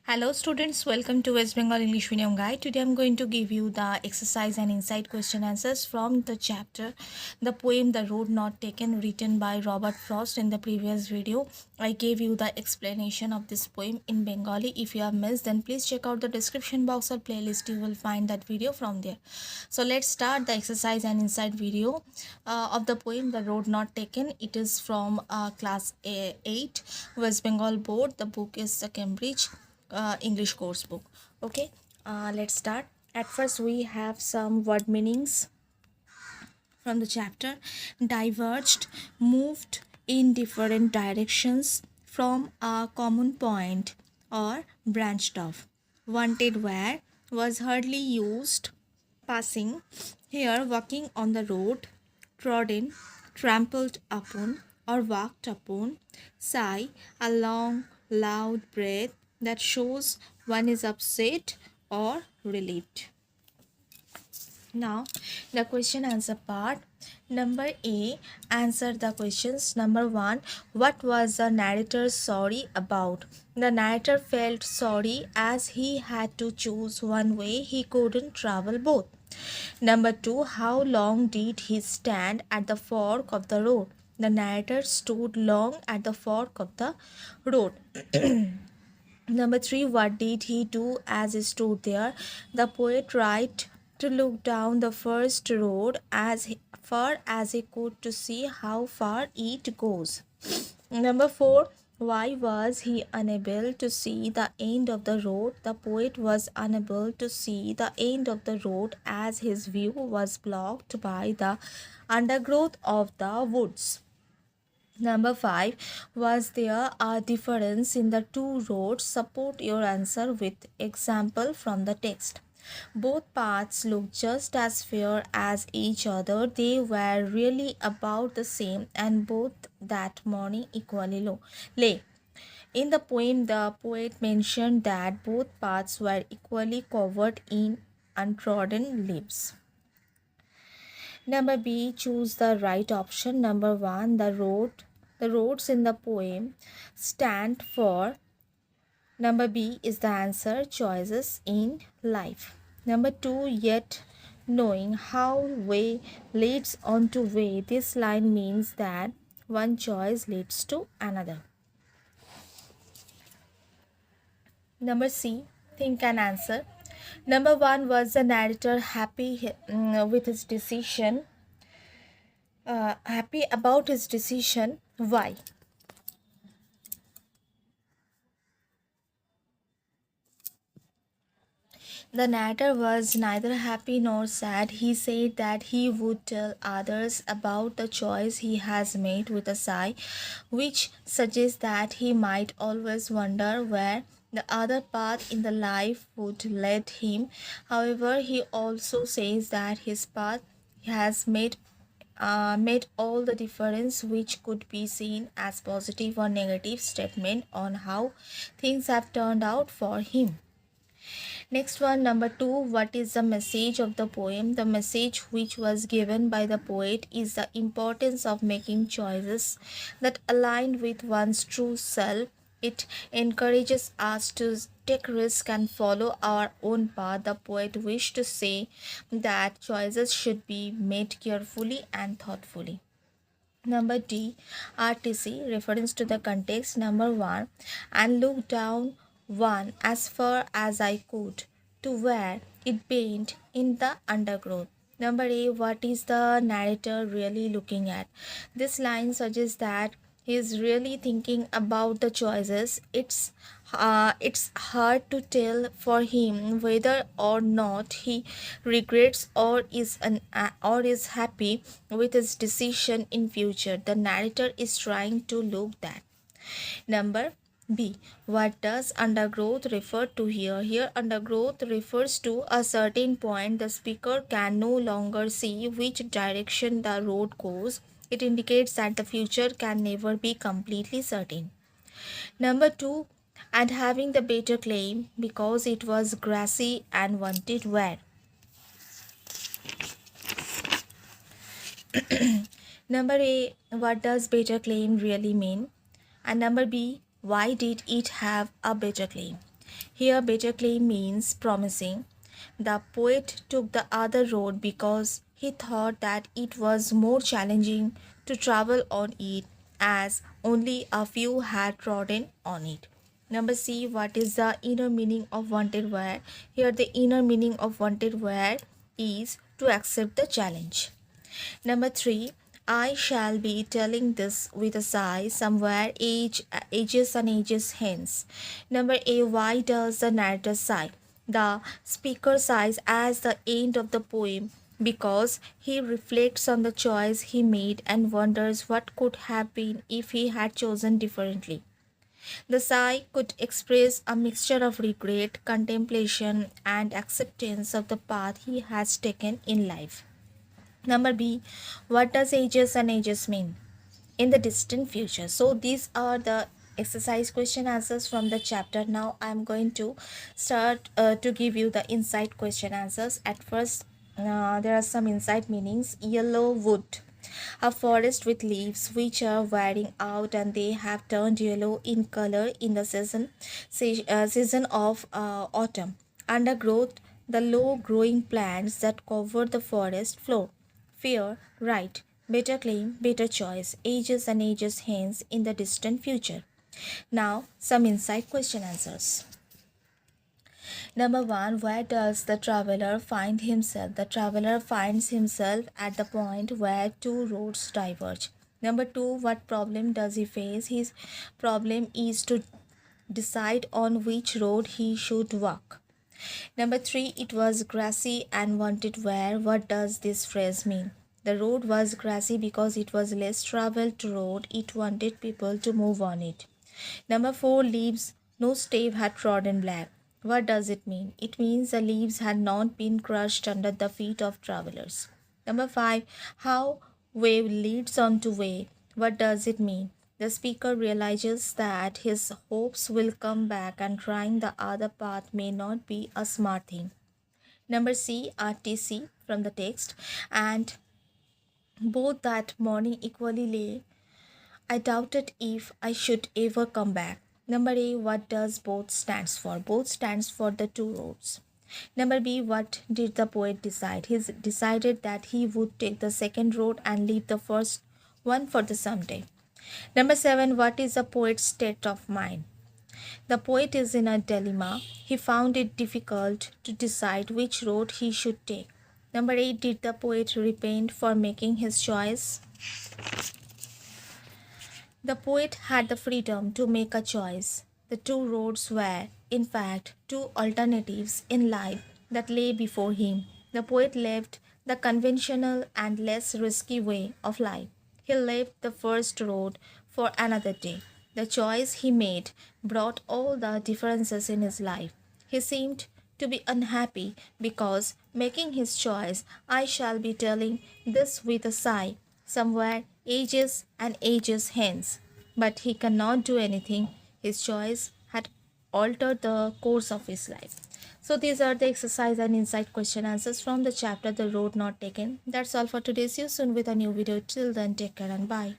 Hello students, welcome to West Bengal English Medium Guide. Today I'm going to give you the exercise and insight question answers from the chapter The Poem The Road Not Taken, written by Robert Frost. In the previous video, I gave you the explanation of this poem in Bengali. If you have missed, then please check out the description box or playlist. You will find that video from there. So let's start the exercise and insight video of the poem The Road Not Taken. It is from class 8 West Bengal board. The book is the Cambridge English course book. Okay, let's start. At first, we have some word meanings from the chapter. Diverged, moved in different directions from a common point, or branched off. Wanted where was hardly used. Passing, here walking on the road. Trodden, trampled upon, or walked upon. Sigh, a long, loud breath that shows one is upset or relieved. Now, the question answer part. Number A, answer the questions. Number 1, what was the narrator sorry about? The narrator felt sorry as he had to choose one way, he couldn't travel both. Number 2, how long did he stand at the fork of the road? The narrator stood long at the fork of the road. Number 3, what did he do as he stood there? The poet tried to look down the first road as far as he could to see how far it goes. Number 4, why was he unable to see the end of the road? The poet was unable to see the end of the road as his view was blocked by the undergrowth of the woods. Number 5, was there a difference in the two roads? Support your answer with example from the text. Both paths looked just as fair as each other. They were really about the same, and both that morning equally low lay. In the poem, the poet mentioned that both paths were equally covered in untrodden leaves. Number B, choose the right option. Number 1, the roads in the poem stand for. Number B is the answer, choices in life. Number 2, yet knowing how way leads on to way. This line means that one choice leads to another. Number C, think and answer. Number 1, was the narrator happy with his decision? Happy about his decision? Why? The narrator was neither happy nor sad. He said that he would tell others about the choice he has made with a sigh, which suggests that he might always wonder where the other path in the life would lead him. However, he also says that his path has made all the difference, which could be seen as positive or negative statement on how things have turned out for him. Next one, number 2, what is the message of the poem? The message which was given by the poet is the importance of making choices that align with one's true self. It encourages us to take risk and follow our own path. The poet wished to say that choices should be made carefully and thoughtfully. Number D, RTC, reference to the context. Number 1, and look down one as far as I could to where it bent in the undergrowth. Number A, what is the narrator really looking at? This line suggests that he is really thinking about the choices. It's hard to tell for him whether or not he regrets or is happy with his decision in future. The narrator is trying to look that. Number B, what does undergrowth refer to here? Here, undergrowth refers to a certain point the speaker can no longer see which direction the road goes. It indicates that the future can never be completely certain. Number 2, and having the better claim because it was grassy and wanted where. Number A, what does better claim really mean? And number B, why did it have a better claim? Here, better claim means promising. The poet took the other road because he thought that it was more challenging to travel on it, as only a few had trodden on it. Number C, what is the inner meaning of wanted where? Here, the inner meaning of wanted where is to accept the challenge. Number 3, I shall be telling this with a sigh somewhere ages and ages hence. Number A, why does the narrator sigh? The speaker sighs at the end of the poem because he reflects on the choice he made and wonders what could have been if he had chosen differently. The sigh could express a mixture of regret, contemplation, and acceptance of the path he has taken in life. Number B, what does ages and ages mean? In the distant future. So these are the exercise question answers from the chapter. Now I am going to start to give you the insight question answers. At first, there are some insight meanings. Yellow wood, a forest with leaves which are wearing out and they have turned yellow in color in the season of autumn. Undergrowth, the low growing plants that cover the forest floor. Fear, right. Better claim, better choice, ages and ages hence in the distant future. Now, some insight question answers. Number 1, where does the traveler find himself? The traveler finds himself at the point where two roads diverge. Number 2, what problem does he face? His problem is to decide on which road he should walk. Number 3, it was grassy and wanted where. What does this phrase mean? The road was grassy because it was less traveled road. It wanted people to move on it. Number 4, leaves, no stave had trodden black. What does it mean? It means the leaves had not been crushed under the feet of travelers. Number 5, how way leads on to way. What does it mean? The speaker realizes that his hopes will come back and trying the other path may not be a smart thing. Number C, RTC from the text. And both that morning equally lay. I doubted if I should ever come back. Number A, what does both stands for? Both stands for the two roads. Number B, what did the poet decide? He decided that he would take the second road and leave the first one for the someday. Number 7, what is the poet's state of mind? The poet is in a dilemma. He found it difficult to decide which road he should take. Number 8, did the poet repent for making his choice? The poet had the freedom to make a choice. The two roads were, in fact, two alternatives in life that lay before him. The poet left the conventional and less risky way of life. He left the first road for another day. The choice he made brought all the differences in his life. He seemed to be unhappy because, making his choice, I shall be telling this with a sigh, somewhere ages and ages hence. But he cannot do anything. His choice had altered the course of his life. So these are the exercise and insight question answers from the chapter The Road Not Taken. That's all for today. See you soon with a new video. Till then, take care and bye.